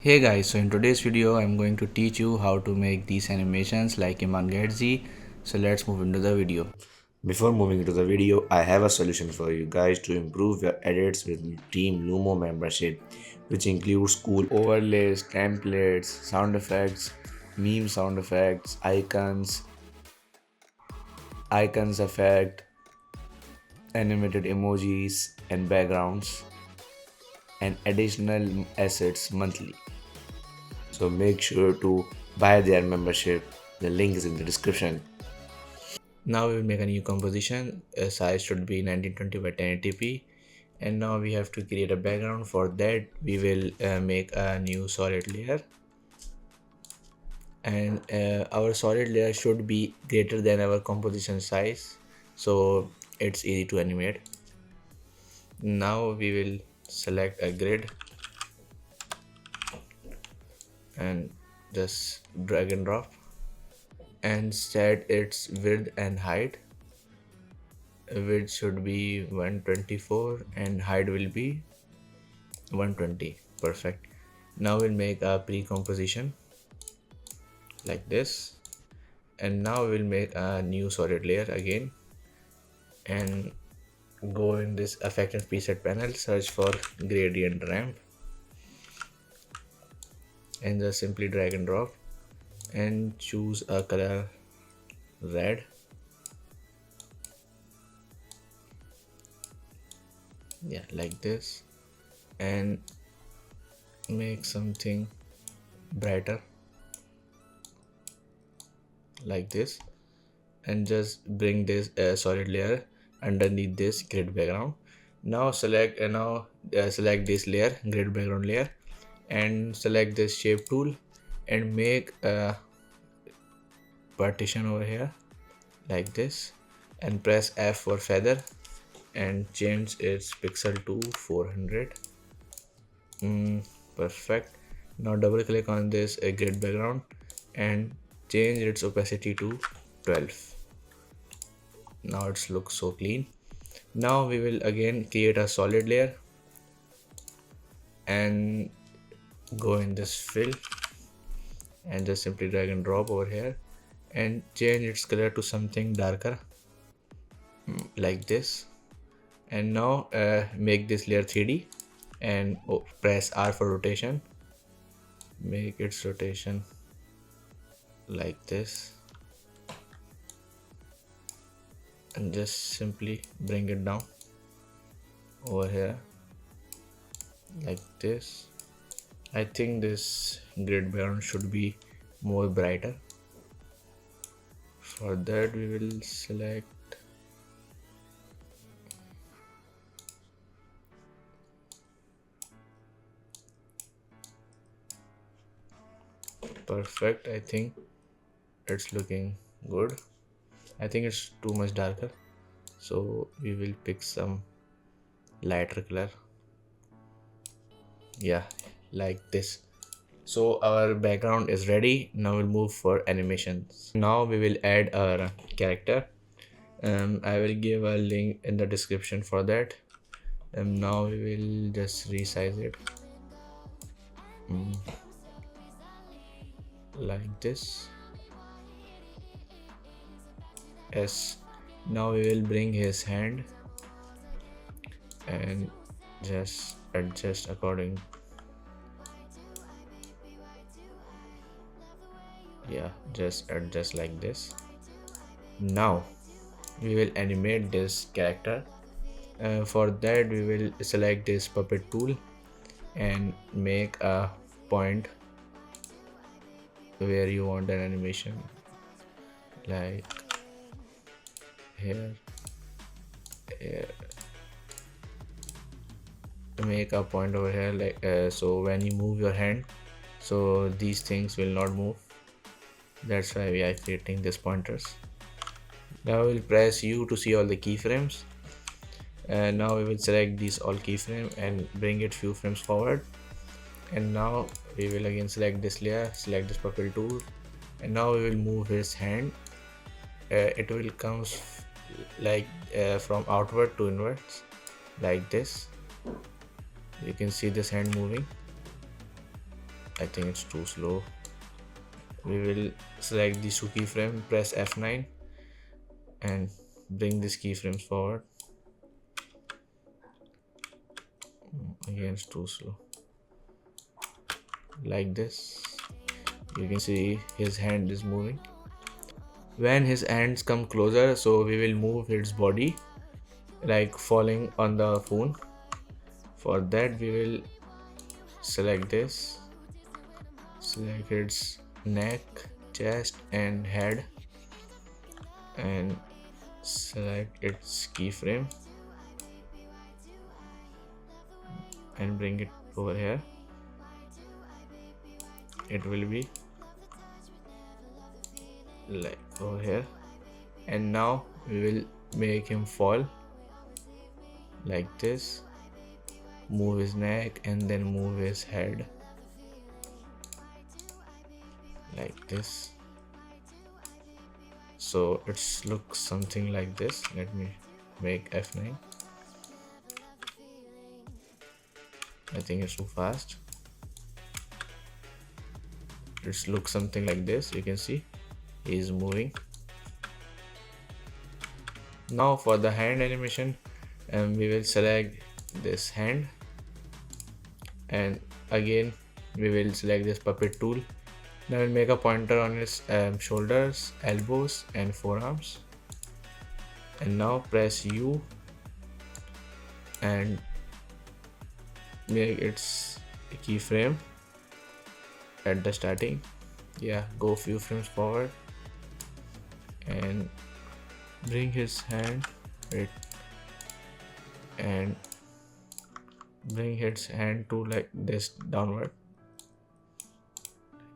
Hey guys, so in today's video I'm going to teach you how to make these animations like Iman Gadzhi. So let's move into the video. Before moving into the video, I have a solution for you guys to improve your edits with Team Lumo membership, which includes cool overlays, templates, sound effects, meme sound effects, icons effect, animated emojis and backgrounds, and additional assets monthly. So make sure to buy their membership. The link is in the description. Now we will make a new composition. Size should be 1920 by 1080p. And now we have to create a background. For that we will make a new solid layer. And our solid layer should be greater than our composition size. So it's easy to animate. Now we will select a grid and just drag and drop and set its width and height. Width should be 124 and height will be 120. Perfect. Now we'll make a pre-composition like this, and now we'll make a new solid layer again and go in this effect and preset panel, search for gradient ramp and just simply drag and drop and choose a color red. Yeah, like this, and make something brighter like this, and just bring this solid layer underneath this grid background. Now select this layer, grid background layer, and select this shape tool and make a partition over here like this, and press F for feather and change its pixel to 400. Perfect. Now double click on this grid background and change its opacity to 12. Now it looks so clean. Now we will again create a solid layer and go in this fill and just simply drag and drop over here and change its color to something darker like this. And now make this layer 3D and press R for rotation. Make its rotation like this and just simply bring it down over here like this. I think this grid background should be more brighter. For that we will select perfect. I think it's looking good. I think it's too much darker, so we will pick some lighter color. Yeah, like this. So our background is ready. Now we'll move for animations. Now we will add our character. I will give a link in the description for that. Now we will just resize it like this. Yes. Now we will bring his hand and just adjust according. Yeah, just adjust like this. Now we will animate this character. For that we will select this puppet tool and make a point where you want an animation, like here, here. Make a point over here, like so when you move your hand, so these things will not move. That's why we are creating these pointers. Now we'll press U to see all the keyframes, and now we will select these all keyframe and bring it few frames forward. And now we will again select this layer, select this puppet tool, and now we will move his hand. It will come like from outward to inwards like this. You can see this hand moving. I think it's too slow. We will select the two keyframe, press F9 and bring these keyframes forward. Again, it's too slow. Like this, you can see his hand is moving. When his hands come closer, so we will move his body like falling on the phone. For that, we will select this, select its neck, chest and head, and select its keyframe and bring it over here. It will be like over here, and now we will make him fall like this, move his neck and then move his head like this. So it looks something like this. Let me make F9. I think it's too fast. It looks something like this. You can see he is moving. Now for the hand animation, we will select this hand, and again we will select this puppet tool. Now we'll make a pointer on his shoulders, elbows and forearms, and now press U and make its keyframe at the starting. Yeah, go few frames forward and bring his hand, wait, and bring his hand to like this downward.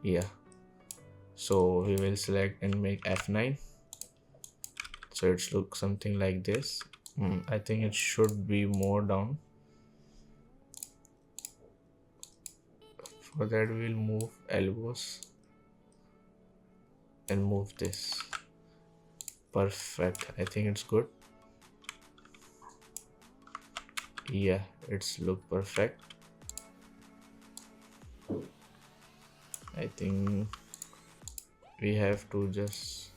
Yeah, so we will select and make F9. So it looks something like this. I think it should be more down. For that we will move elbows and move this. Perfect. I think it's good. Yeah, it's look perfect. I think we have to just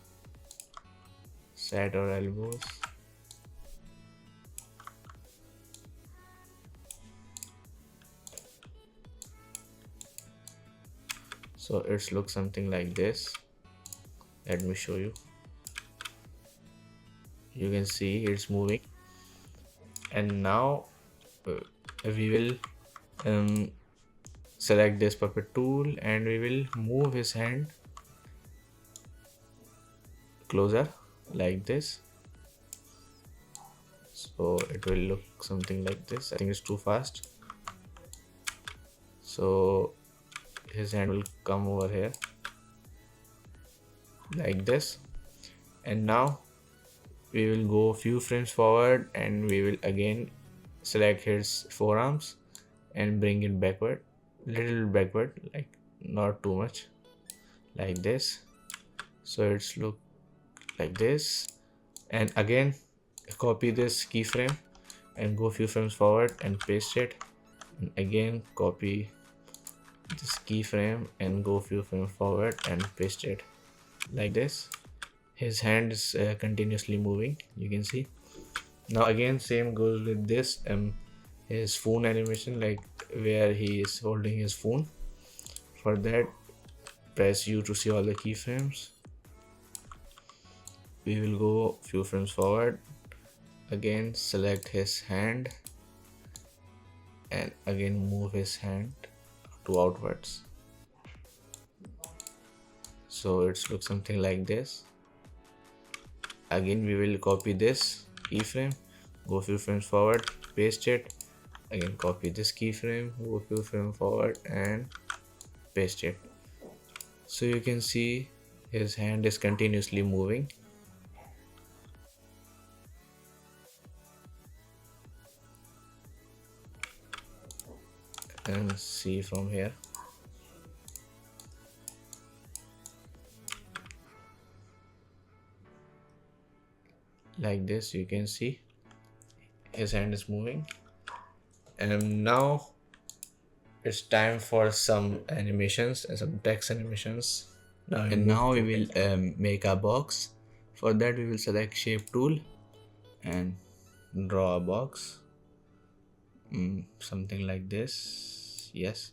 set our elbows. So it looks something like this. Let me show you. You can see it's moving, and now we will select this puppet tool and we will move his hand closer like this. So it will look something like this. I think it's too fast. So his hand will come over here like this, and now we will go few frames forward and we will again select his forearms and bring it backward, little backward, like not too much, like this. So it's look like this, and again copy this keyframe and go few frames forward and paste it, and again copy this keyframe and go few frames forward and paste it like this. His hand is continuously moving, you can see. Now again same goes with this his phone animation, like where he is holding his phone. For that, press U to see all the keyframes. We will go few frames forward, again select his hand and again move his hand to outwards. So it looks something like this. Again we will copy this keyframe, go few frames forward, paste it, again copy this keyframe, go few frames forward and paste it. So you can see his hand is continuously moving. And see from here. Like this, you can see his hand is moving. And now it's time for some animations and some text animations. Now we And move now we to will make a box. For that we will select shape tool and draw a box, something like this. Yes,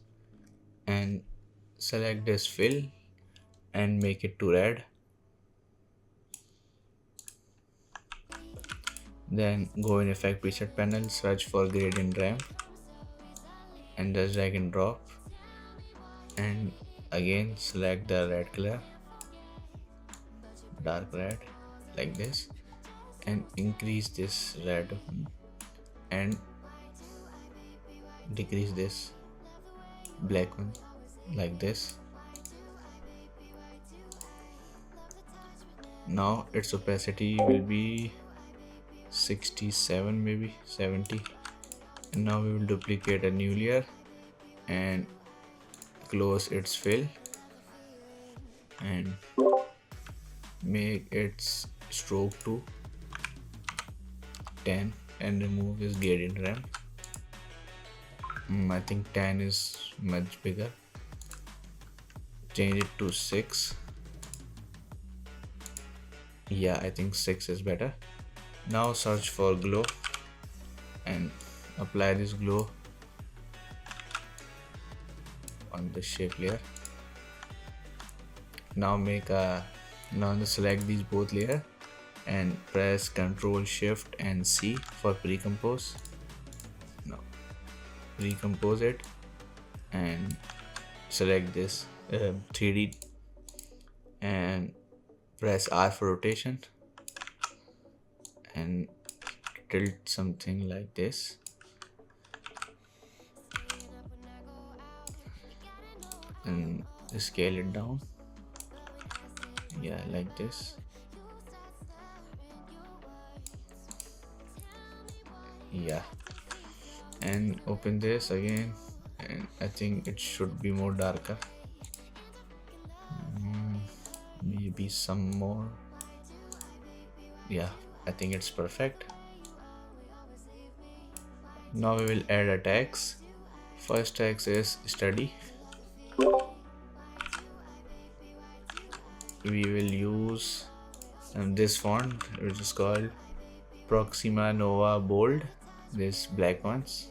and select this fill and make it to red. Then go in effect preset panel, search for gradient ramp and just drag and drop, and again select the red color, dark red, like this, and increase this red and decrease this black one, like this. Now its opacity will be 67, maybe 70. And now we will duplicate a new layer and close its fill and make its stroke to 10 and remove this gradient ramp. I think 10 is much bigger. Change it to 6. Yeah, I think 6 is better. Now search for glow and apply this glow on the shape layer. Now select these both layer and press Ctrl Shift and C for pre-compose. Now recompose it and select this 3D and press R for rotation and tilt something like this. And scale it down. Yeah, like this. Yeah, and open this again, and I think it should be more darker. Maybe some more. Yeah, I think it's perfect. Now we will add a text. First text is study. We will use this font, which is called Proxima Nova Bold, this black ones.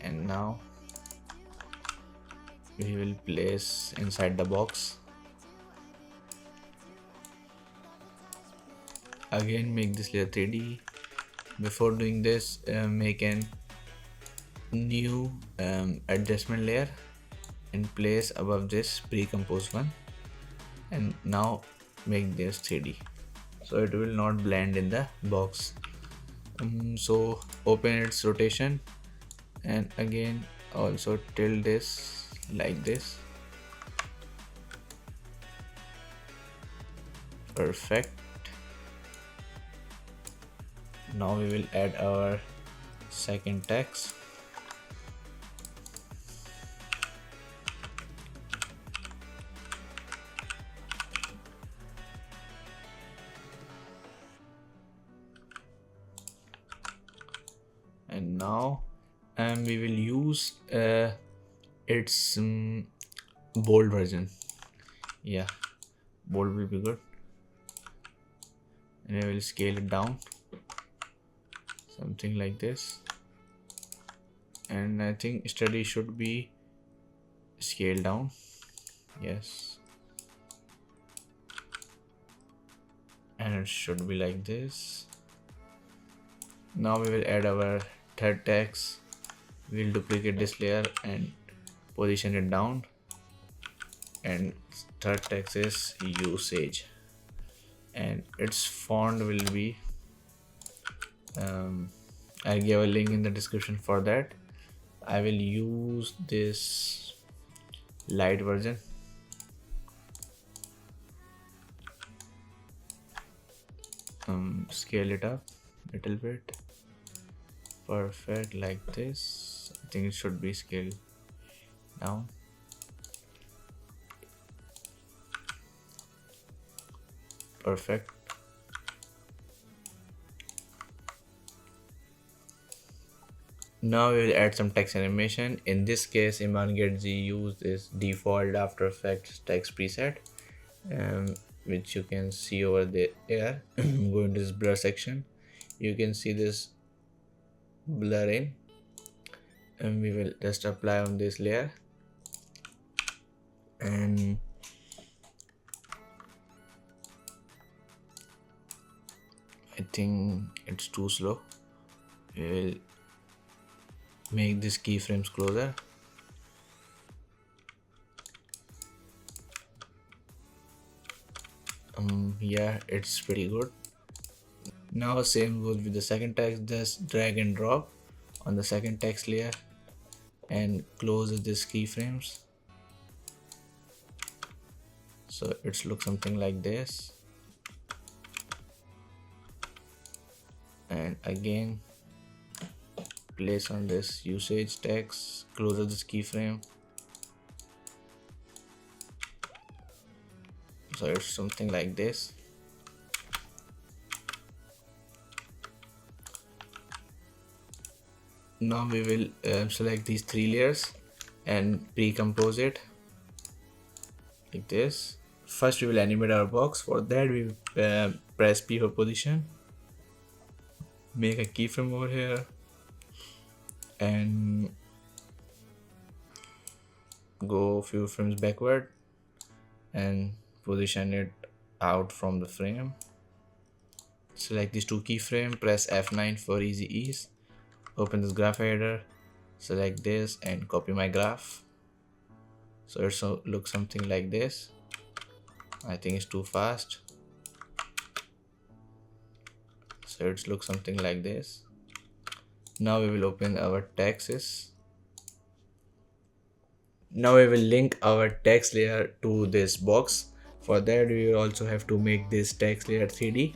And now we will place inside the box. Again, make this layer 3D. Before doing this, make an new adjustment layer and place above this pre-compose one, and now make this 3D so it will not blend in the box. So open its rotation and again also tilt this like this. Perfect. Now we will add our second text. And now we will use its bold version. Yeah, bold will be good. And I will scale it down, something like this. And I think study should be scaled down. Yes, and it should be like this. Now we will add our third text. We will duplicate this layer and position it down, and third text is usage, and its font will be I'll give a link in the description for that. I will use this light version. Scale it up a little bit. Perfect, like this. I think it should be scaled down. Perfect. Now we will add some text animation. In this case, Iman Gadzhi used this default After Effects text preset, um, which you can see over there. Go into this blur section. You can see this blur in, and we will just apply on this layer. And I think it's too slow. We will make these keyframes closer. Yeah, it's pretty good. Now same goes with the second text. Just drag and drop on the second text layer and close this keyframes. So it's look something like this. And again, place on this usage text, close this keyframe. So it's something like this. Now we will select these three layers and pre-compose it like this. First we will animate our box. For that we press P for position, make a keyframe over here and go a few frames backward and position it out from the frame. Select these two keyframes, press F9 for easy ease. Open this graph editor, select this and copy my graph. So it looks something like this. I think it's too fast. So it looks something like this. Now we will open our texts. Now we will link our text layer to this box. For that we will also have to make this text layer 3D,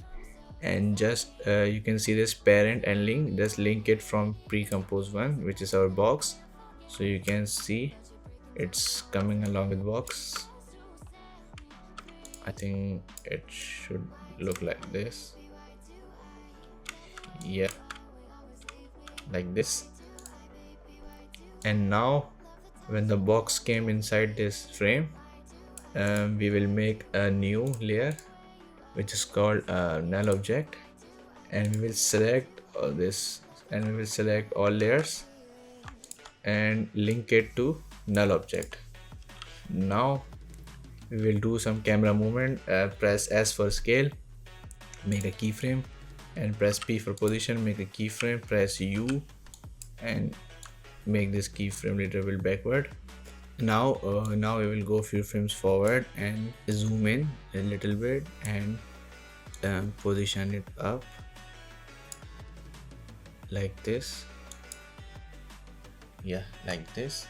and just you can see this parent and link. Just link it from pre-compose one, which is our box. So you can see it's coming along with box. I think it should look like this. Yeah, like this. And now when the box came inside this frame, we will make a new layer which is called null object, and we will select all this, and we will select all layers and link it to null object. Now we will do some camera movement. Press S for scale, make a keyframe, and press P for position, make a keyframe, press U and make this keyframe little bit backward. Now we will go a few frames forward and zoom in a little bit and position it up like this. Yeah, like this.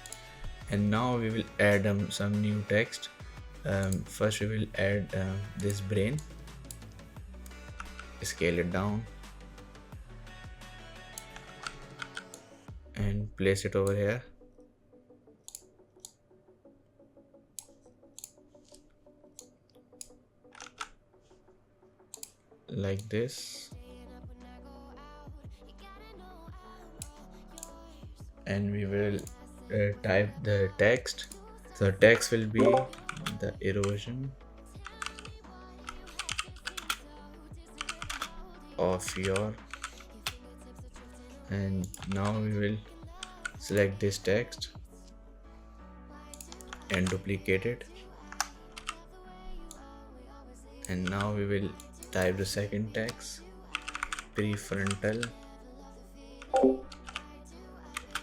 And now we will add some new text. First we will add this brain, scale it down and place it over here. Like this. And we will type the text. So text will be the erosion of your, and now we will select this text and duplicate it, and now we will type the second text, prefrontal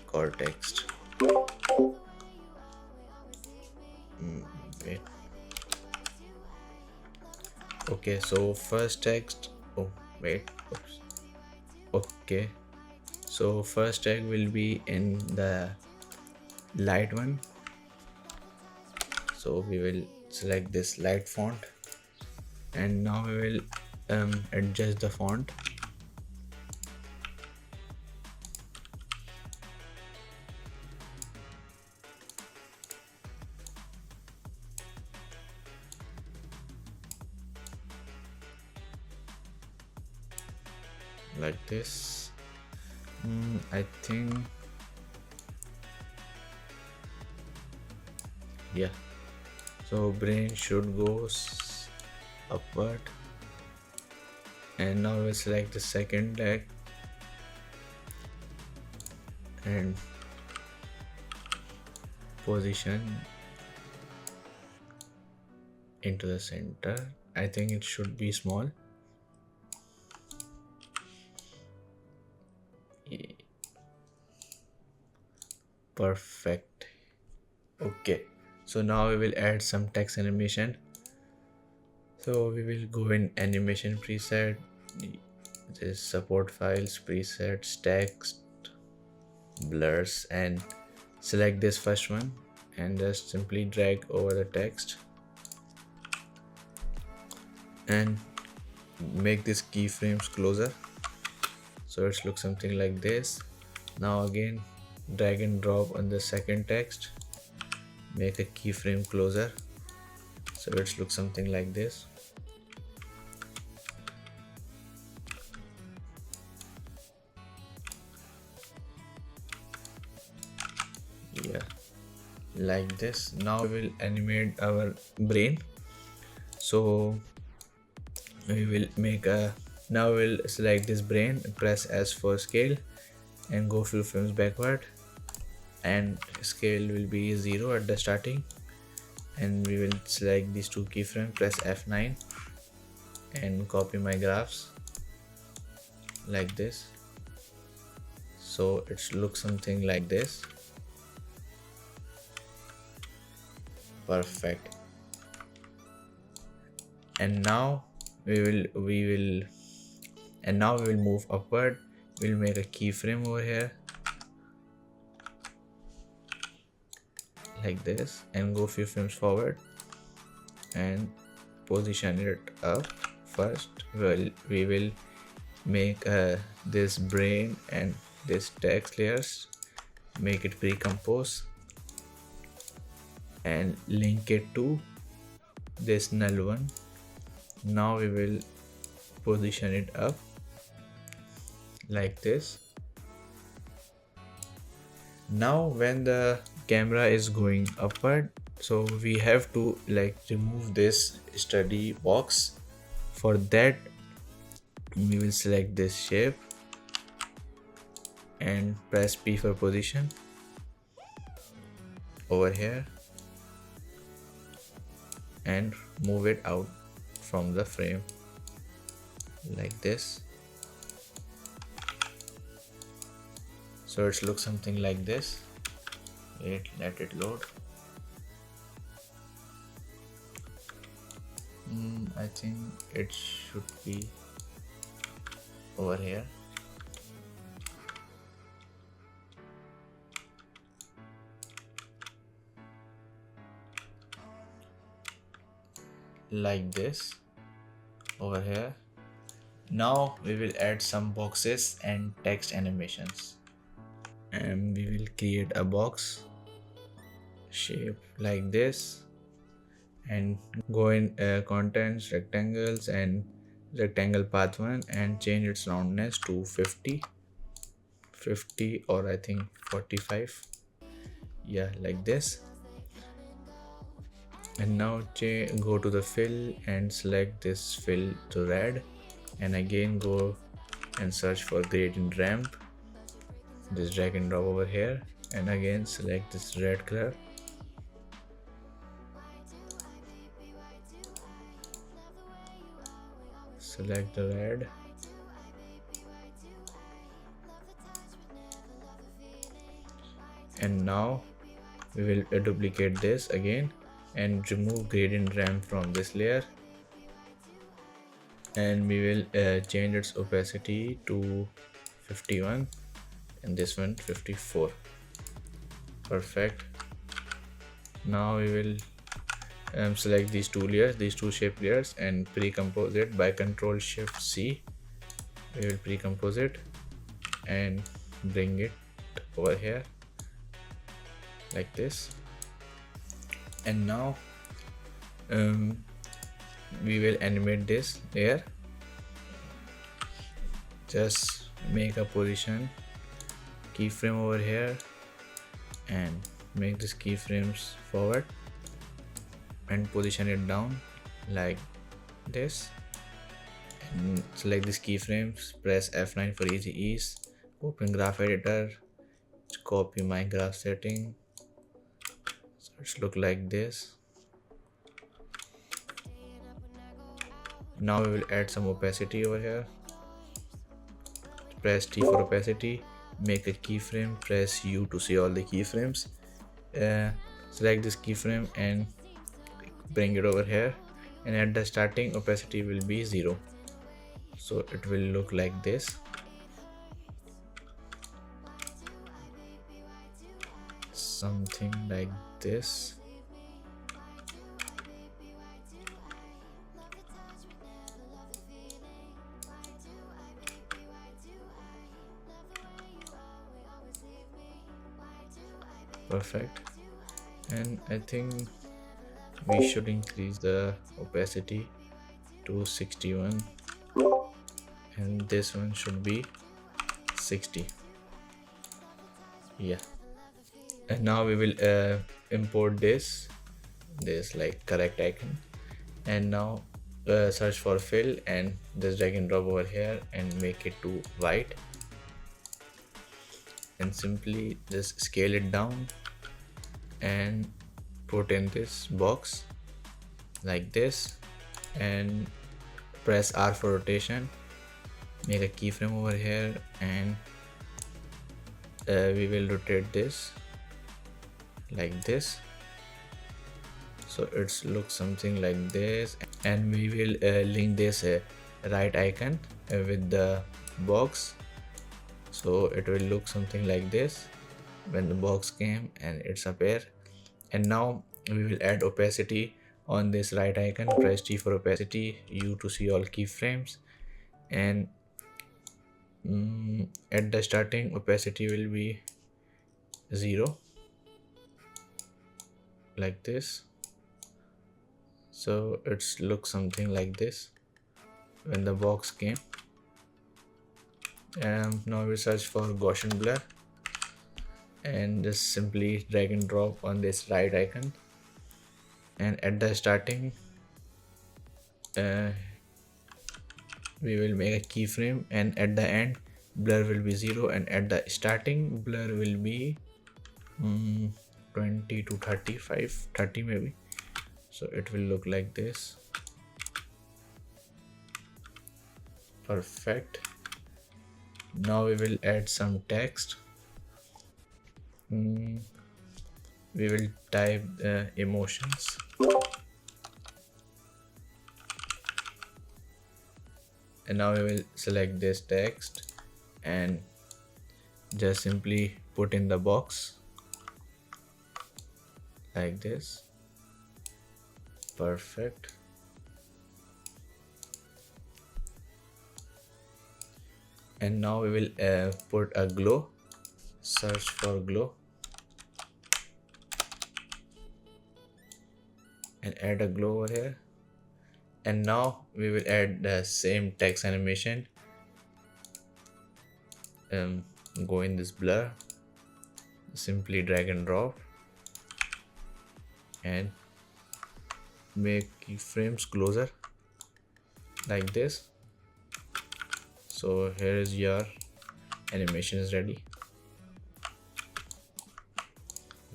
cortex. Wait. Okay, so first text. Oh wait. Oops. Okay, so first text will be in the light one. So we will select this light font, and now we will adjust the font. Like this. I think Yeah, so brain should go upward, and now we'll select the second leg and position into the center. I think it should be small. Perfect. Okay, so now we will add some text animation. So we will go in animation preset, this support files, presets, text, blurs, and select this first one and just simply drag over the text and make this keyframes closer, so it looks something like this. Now again drag and drop on the second text, make a keyframe closer, so it looks something like this. Yeah, like this. Now we will animate our brain. So we will make a, now we'll select this brain, press S for scale and go few frames backward, and scale will be 0 at the starting, and we will select these two keyframes, press F9 and copy my graphs like this, so it looks something like this. Perfect. And now we will move upward. We'll make a keyframe over here like this and go few frames forward and position it up. First we will make this brain and this text layers, make it pre-compose and link it to this null one. Now we will position it up like this. Now when the camera is going upward, so we have to like remove this study box. For that we will select this shape and press P for position over here and move it out from the frame like this, so it looks something like this. Wait, let it load. I think it should be over here. Like this over here. Now we will add some boxes and text animations, and we will create a box shape like this and go in contents, rectangles and rectangle path 1 and change its roundness to 50 or I think 45. Yeah, like this. And now go to the fill and select this fill to red, and again go and search for gradient ramp, just drag and drop over here and again select this red color, select the red and now we will duplicate this again and remove gradient ramp from this layer, and we will change its opacity to 51 and this one 54. Perfect. Now we will select these two layers, these two shape layers, and pre-compose it by Ctrl Shift C. We will pre-compose it and bring it over here like this. And now we will animate this layer. Just make a position keyframe over here and make this keyframes forward and position it down like this. And select these keyframes, press F9 for easy ease, open graph editor, copy my graph setting, so it's look like this. Now we will add some opacity over here. Press T for opacity, make a keyframe, press U to see all the keyframes. uh, Select this keyframe and bring it over here, and at the starting opacity will be 0, so it will look like this, something like this. Perfect. And I think we should increase the opacity to 61, and this one should be 60. Yeah. And now we will import this like correct icon, and now search for fill and just drag and drop over here and make it to white, and simply just scale it down and put in this box like this, and press R for rotation, make a keyframe over here, and we will rotate this like this, so it's look something like this. And we will link this right icon with the box, so it will look something like this when the box came and it's appear. And now we will add opacity on this right icon, press T for opacity, U to see all keyframes, and at the starting opacity will be 0 like this, so it's look something like this when the box came. And now we search for Gaussian blur and just simply drag and drop on this right icon, and at the starting uh, we will make a keyframe, and at the end blur will be 0, and at the starting blur will be 20 to 35, 30 maybe, so it will look like this. Perfect. Now we will add some text. We will type emotions, and now we will select this text and just simply put in the box like this. Perfect. And now we will put a glow, search for glow and add a glow over here. And now we will add the same text animation. Go in this blur, simply drag and drop and make keyframes closer like this. So here is your animation is ready.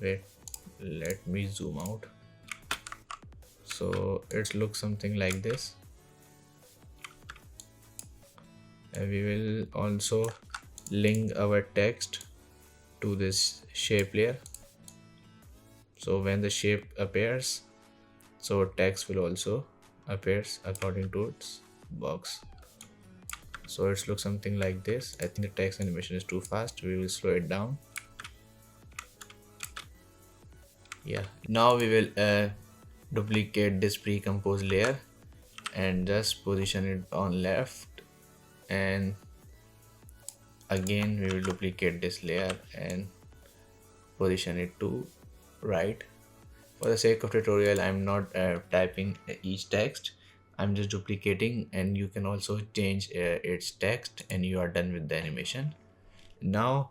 Wait, let me zoom out. So it looks something like this. And we will also link our text to this shape layer, so when the shape appears, so text will also appears according to its box. So it looks something like this. I think the text animation is too fast, we will slow it down. Yeah, now we will duplicate this pre-composed layer and just position it on left, and again we will duplicate this layer and position it to right. For the sake of tutorial, I'm not typing each text, I'm just duplicating, and you can also change its text and you are done with the animation. Now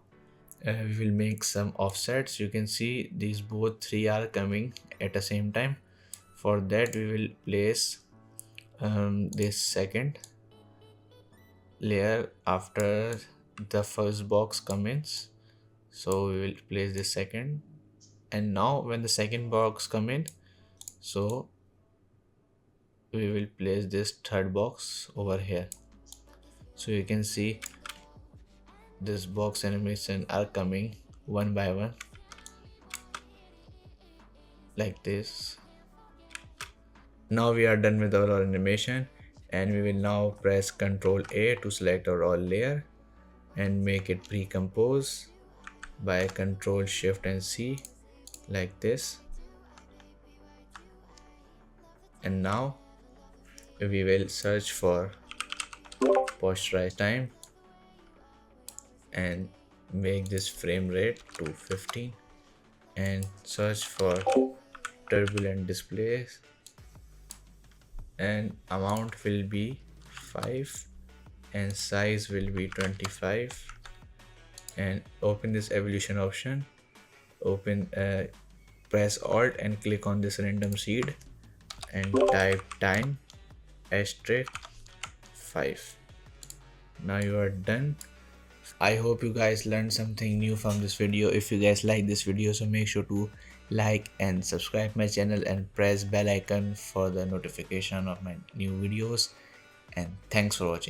we will make some offsets. You can see these both three are coming at the same time. For that we will place this second layer after the first box comes. So we will place the second, and now when the second box come in, so we will place this third box over here. So you can see this box animation are coming one by one like this. Now we are done with our animation, and we will now press Ctrl A to select our all layer and make it pre-compose by Ctrl Shift and C like this. And now we will search for posterize time and make this frame rate to 15 and search for turbulent displays, and amount will be 5 and size will be 25, and open this evolution option, open press alt and click on this random seed and type time asterisk 5. Now you are done. I hope you guys learned something new from this video. If you guys like this video, so make sure to like and subscribe my channel and press bell icon for the notification of my new videos, and thanks for watching.